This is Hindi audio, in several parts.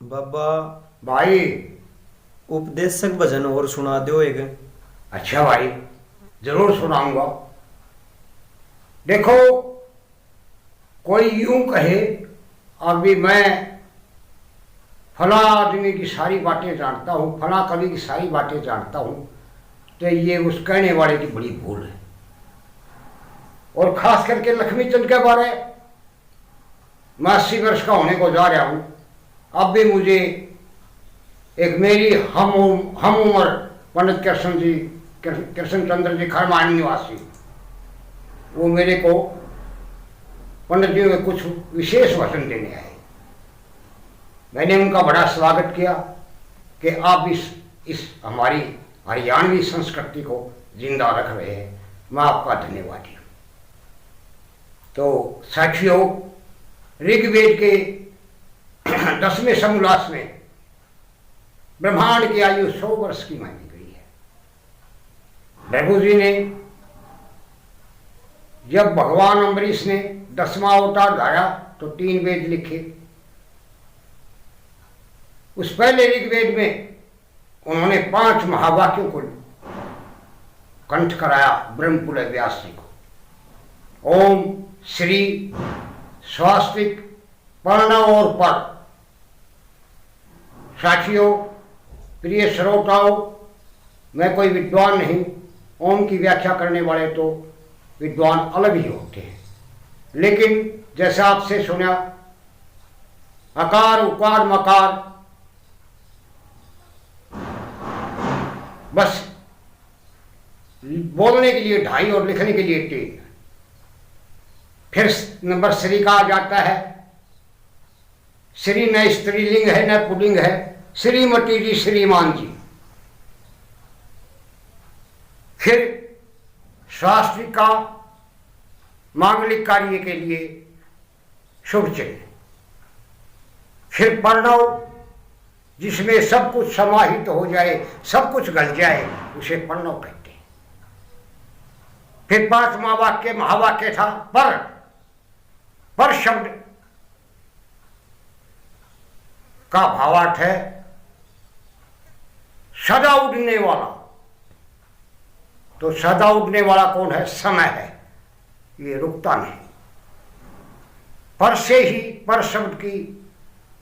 बाबा भाई। उपदेशक भजन और सुना दो एक। अच्छा भाई, जरूर सुनाऊंगा। देखो, कोई यूं कहे अभी मैं फला आदमी की सारी बातें जानता हूँ, फला कवि की सारी बातें जानता हूँ, तो ये उस कहने वाले की बड़ी भूल है। और खास करके लक्ष्मीचंद के बारे मैं 80 वर्ष का होने को जा रहा हूँ, अब भी मुझे एक मेरी हम उम्र पंडित कृष्ण चंद्र जी खरमानी निवासी, वो मेरे को पंडित जी के कुछ विशेष वचन देने आए। मैंने उनका बड़ा स्वागत किया कि आप इस हमारी हरियाणवी संस्कृति को जिंदा रख रहे हैं, मैं आपका धन्यवादी हूँ। तो साथियों, ऋग्वेद के 10वें समोल्लास में ब्रह्मांड की आयु 100 वर्ष की मानी गई है। भृगु जी ने, जब भगवान अम्बरीश ने 10वां अवतार धारा तो 3 वेद लिखे। उस पहले ऋग्वेद में उन्होंने 5 महावाक्यों को कंठ कराया ब्रह्मपुत्र व्यास जी को। ओम श्री स्वास्तिक प्रणव और पर। साथियों, प्रिय श्रोताओं, मैं कोई विद्वान नहीं। ओम की व्याख्या करने वाले तो विद्वान अलग ही होते हैं, लेकिन जैसा आपसे सुना, अकार उकार मकार बस बोलने के लिए 2.5 और लिखने के लिए 3। फिर नंबर श्री का आ जाता है। श्री न स्त्रीलिंग है न पुल्लिंग है, श्रीमती जी, श्रीमान जी। फिर शास्त्री का मांगलिक कार्य के लिए शुभ चिन्ह। फिर प्रणव, जिसमें सब कुछ समाहित हो जाए, सब कुछ गल जाए, उसे प्रणव कहते हैं। फिर 5वां वाक्य महावाक्य था पर शब्द का भावार्थ है सदा उड़ने वाला। तो सदा उड़ने वाला कौन है? समय है, ये रुकता नहीं। पर से ही पर शब्द की,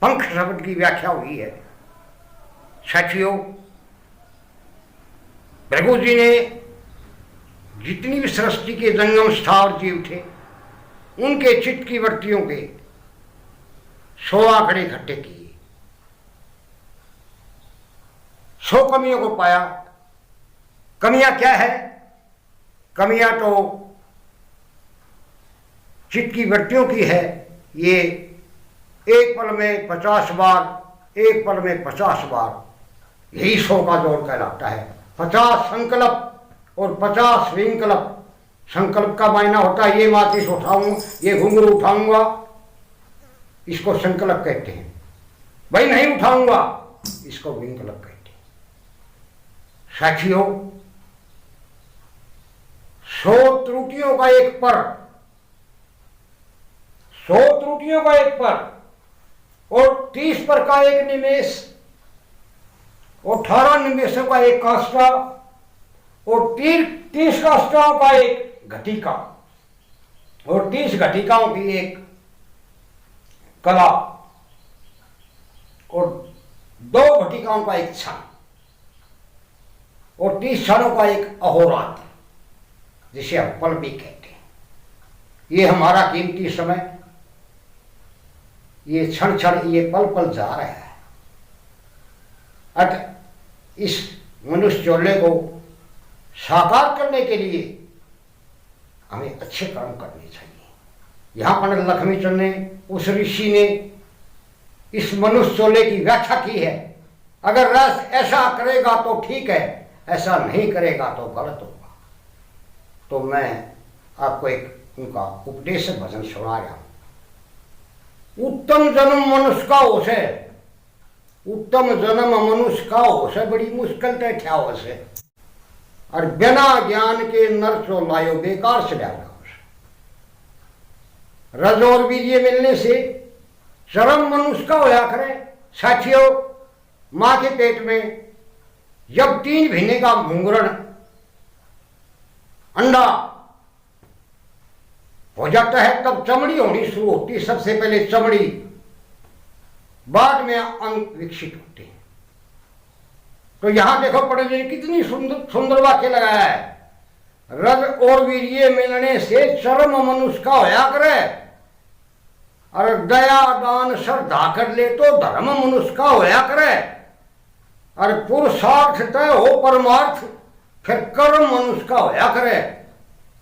पंख शब्द की व्याख्या हुई है। साथियों, भृगु जी ने जितनी भी सृष्टि के जंगम स्थावर जीव थे, उनके चित्त की वृत्तियों के 100 आंकड़े इकट्ठे किए। 100 कमियों को पाया। कमियां क्या है? कमियां तो चित्त की वृत्तियों की है। ये एक पल में 50 बार, एक पल में 50 बार, यही 100 का जोड़ कहलाता है। 50 संकल्प और 50 विकल्प। संकल्प का मायना होता है ये माचिस उठाऊं, ये घुंघरू उठाऊंगा, इसको संकल्प कहते हैं। भाई नहीं उठाऊंगा, इसको विकल्प कहते हैं। साथियों, 100 त्रुटियों का एक पर, 100 त्रुटियों का एक पर, और 30 पर का एक निमेष, और 18 निमेषों का एक काष्ठा, और 30 काष्ठाओं का एक घटिका, और 30 घटिकाओं की एक कला, और 2 घटिकाओं का एक क्षण, और 30 क्षणों का एक अहोरात्र, जिसे हम पल भी कहते हैं। ये हमारा कीमती समय, ये क्षण क्षण, ये पल पल जा रहा है। अतः इस मनुष्य चोले को साकार करने के लिए हमें अच्छे कर्म करने चाहिए। यहां पंडित लक्ष्मीचंद ने, उस ऋषि ने इस मनुष्य चोले की व्याख्या की है। अगर रस ऐसा करेगा तो ठीक है, ऐसा नहीं करेगा तो गलत होगा। तो मैं आपको एक उनका उपदेशक भजन सुना रहा हूं। उत्तम जन्म मनुष्य का हो से, उत्तम जन्म मनुष्य का हो से बड़ी मुश्किल तय क्या हो से, और बिना ज्ञान के नर चो लायो बेकार से डाला। रज और वीर्य मिलने से चरम मनुष्य का होया करे, साथियों, मां के पेट में जब 3 महीने का मुंगरण अंडा हो जाता है तब चमड़ी होनी शुरू होती है। सबसे पहले चमड़ी, बाद में अंग विकसित होते हैं। तो यहां देखो पंडित जी ने कितनी सुंदर सुंदर वाक्य लगाया है। रज और वीर्य मिलने से चरम मनुष्य का होया करे, और दया दान श्रद्धा कर ले तो धर्म मनुष्य का होया करे, और पुरुषार्थ तय हो परमार्थ फिर कर्म मनुष्य का होया करे,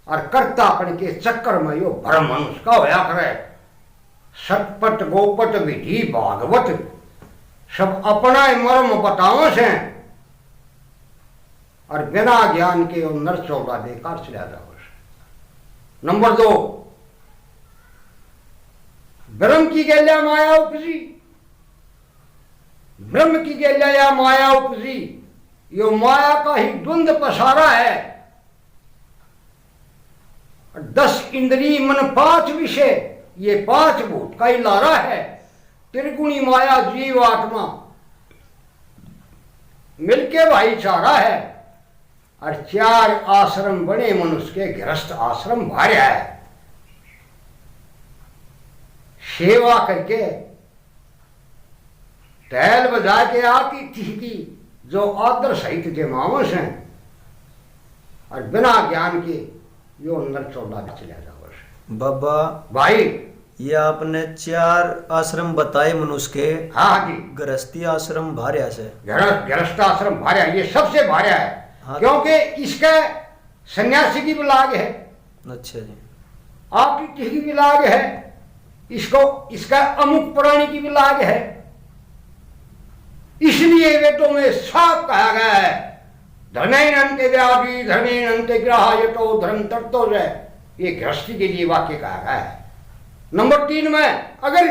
और कर्तापन के चक्कर में यो भ्रम मनुष्य का होया करे। सतपट गोपट विधि भागवत सब अपना मर्म बताओ से, और बिना ज्ञान के वो नर 14 बेकार चला जाओ। नंबर 2, ब्रह्म की गैल्या माया उपजी, ब्रह्म की गैल्या या माया उपजी, यो माया का ही द्वंद पसारा है। 10 इंद्री मन 5 विषय, ये 5 भूत का ही लारा है। त्रिगुणी माया जीव आत्मा मिलके भाईचारा है, और 4 आश्रम बने मनुष्य के, गृहस्थ आश्रम भार्या है। सेवा करके टहल बजा के आती थी की जो आदर सहित जमावश हैं, और बिना ज्ञान के यो अंदर 14 चला जाओ। बाबा भाई, ये आपने 4 आश्रम बताए मनुष्य के। हाँ जी, गृहस्थी आश्रम भार्या से, गृहस्थ आश्रम भार्या, ये सबसे भार्या है। हाँ। क्योंकि इसका सन्यासी की भी लाग है, अच्छा जी, आपकी किसी की भी लाग है, इसको इसका अमुक प्राणी की भी लाग है। इसलिए वेदों में साफ कहा गया है, धनेन अंत्य व्याधि धनेन अंत्य ग्राह्यतो धर्म तत्तो है। ये गृहस्थी के लिए वाक्य कहा गया है। नंबर 3 में, अगर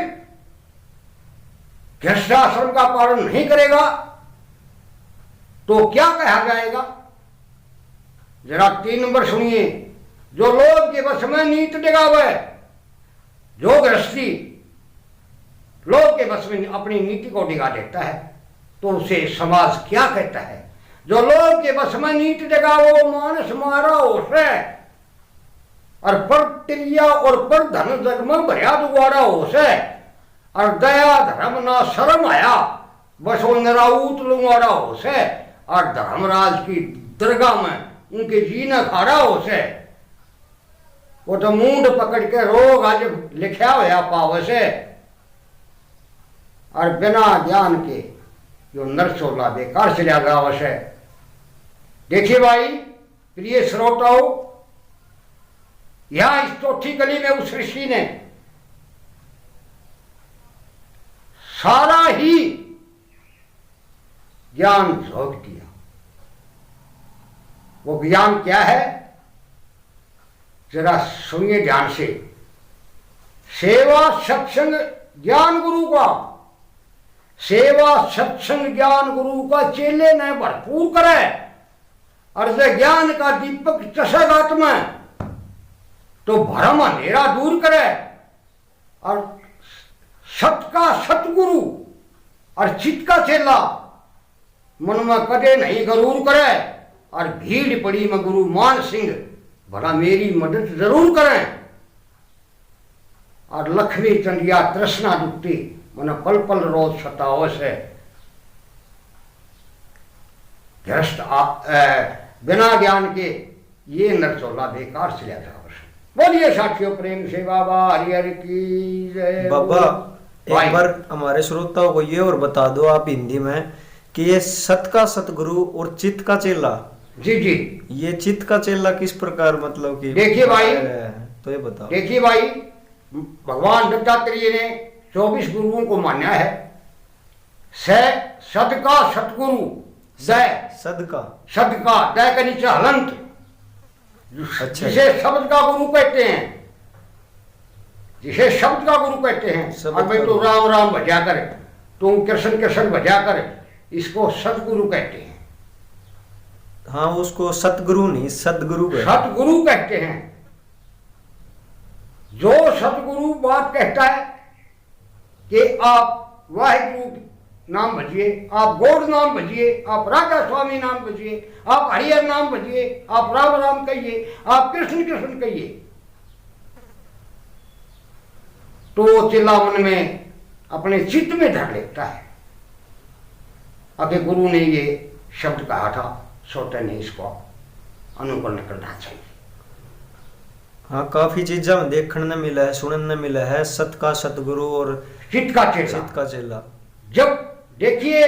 गृहस्थाश्रम का पालन नहीं करेगा तो क्या कहा जाएगा? जरा 3 नंबर सुनिए। जो लोभ के वश में नीत डिगावे, जो गृहस्थी लोभ के वश में अपनी नीति को डिगा देता है तो उसे समाज क्या कहता है? जो लोभ के वश में नीति डिगावो मानस मारा होसे, और पर त्रिया और पर धन जग में भरिया दुआरा होसे, और दया धर्म ना शर्म आया बसो निराऊत लुंगारा होसे, और धर्मराज की दरगाह में उनके जीना खारा होसे। वो तो मूंड पकड़ के रोग आज लिखा हुआ पाव से, और बिना ज्ञान के जो नर 14 बेकार चला गाँव से। देखिए भाई प्रिय श्रोताओं, यहां इस चौथी गली में उस ऋषि ने सारा ही ज्ञान झोंक दिया। वो ज्ञान क्या है जरा सुनिए ध्यान से। सेवा सत्संग ज्ञान गुरु का, सेवा सत्संग ज्ञान गुरु का चेले ने भरपूर करे, और से ज्ञान का दीपक चषक आत्मा तो भ्रम अंधेरा दूर करे, और सत का सतगुरु और चित का चेला मन में कदे नहीं गरूर करे, और भीड़ पड़ी में गुरु मान सिंह भला मेरी मदद जरूर करें, और लक्ष्मी चंडिया तृष्णा दुखती मन पल पल रोज सताओ से। गृहस्थ बिना ज्ञान के ये नर 14 बेकार चला जाओ। बोलिए साथियों प्रेम से बाबा हरि हरि की जय। बाबा एक बार हमारे श्रोताओं को ये और बता दो आप हिंदी में कि ये सत का सतगुरु और चित्त का चेला। जी जी, ये चित्त का चेला किस प्रकार मतलब कि देखिए भाई, तो ये बताओ। देखिए भाई, भगवान दत्तात्रेय ने 24 गुरुओं को माना है। सद का सतगुरु, सद का दय के नीचे हलंत, अच्छा, जिसे शब्द का गुरु कहते हैं, जिसे शब्द का गुरु कहते हैं। और भाई तो राम राम भजा कर, तुम कृष्ण कृष्ण भजा कर, इसको सतगुरु कहते हैं। हाँ, उसको सतगुरु नहीं सदगुरु सतगुरु कहते हैं। जो सतगुरु बात कहता है कि आप वाहिगुरु नाम भजिए, आप गौड़ नाम भजिए, आप राधा स्वामी नाम भजिए, आप हरिहर नाम भजिए, आप राम राम कहिए, आप कृष्ण कृष्ण कहिए, तो वो चेला मन में अपने चित्त में धर लेता है। आगे गुरु ने ये शब्द कहा था, सोते ने इसको अनुकरण करना चाहिए। हाँ, काफी चीजा में देखने ने मिला है, सुनने ने मिला है, सत का सतगुरु और चित्त का चेला। चित्त का चेला। जब देखिए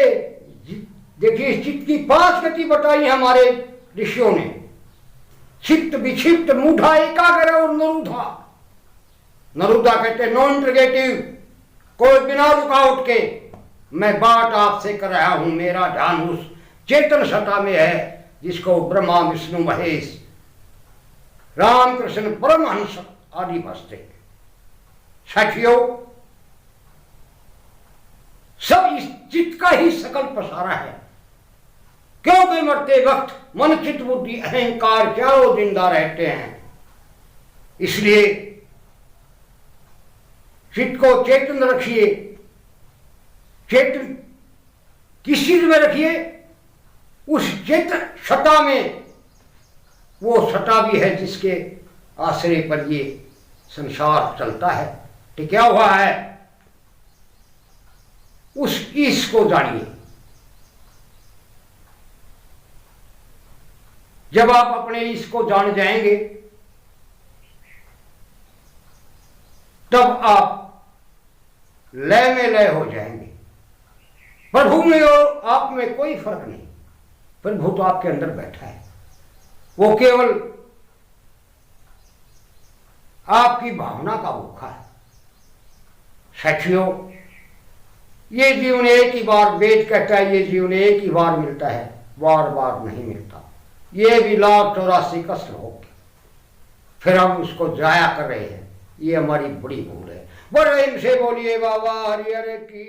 इस चित्त की 5 गति बताई हमारे ऋषियों ने। चित्त विक्षिप्त, मूढ़ा, एकाग्र और नरुधा। नरुदा कहते नो इंटरगेटिव, कोई बिना रुकावट के मैं बात आपसे कर रहा हूं, मेरा ध्यान उस चेतन सत्ता में है जिसको ब्रह्मा विष्णु महेश रामकृष्ण परमहंस आदि बसते। साथियों, सब इस चित्त का ही सकल पसारा है, क्योंकि मरते वक्त मन चित्त बुद्धि अहंकार चारों जिंदा रहते हैं। इसलिए चित्त को चेतन रखिए। चेतन किस चीज में रखिए? उस चेतन सत्ता में, वो सत्ता भी है जिसके आश्रय पर ये संसार चलता है, टिका हुआ है। उस ईश को जानिए। जब आप अपने ईश को जान जाएंगे तब आप लय में लय हो जाएंगे। प्रभु में और आप में कोई फर्क नहीं। प्रभु तो आपके अंदर बैठा है, वो केवल आपकी भावना का भूखा है। साथियों, ये जीवन एक ही बार, वेद कहता है ये जीवन एक ही बार मिलता है, बार बार नहीं मिलता। ये भी 1,84 कष्ट हो गए, फिर हम उसको जाया कर रहे हैं। ये हमारी बड़ी भूल है। बड़े इनसे बोलिए बाबा हरिहर की।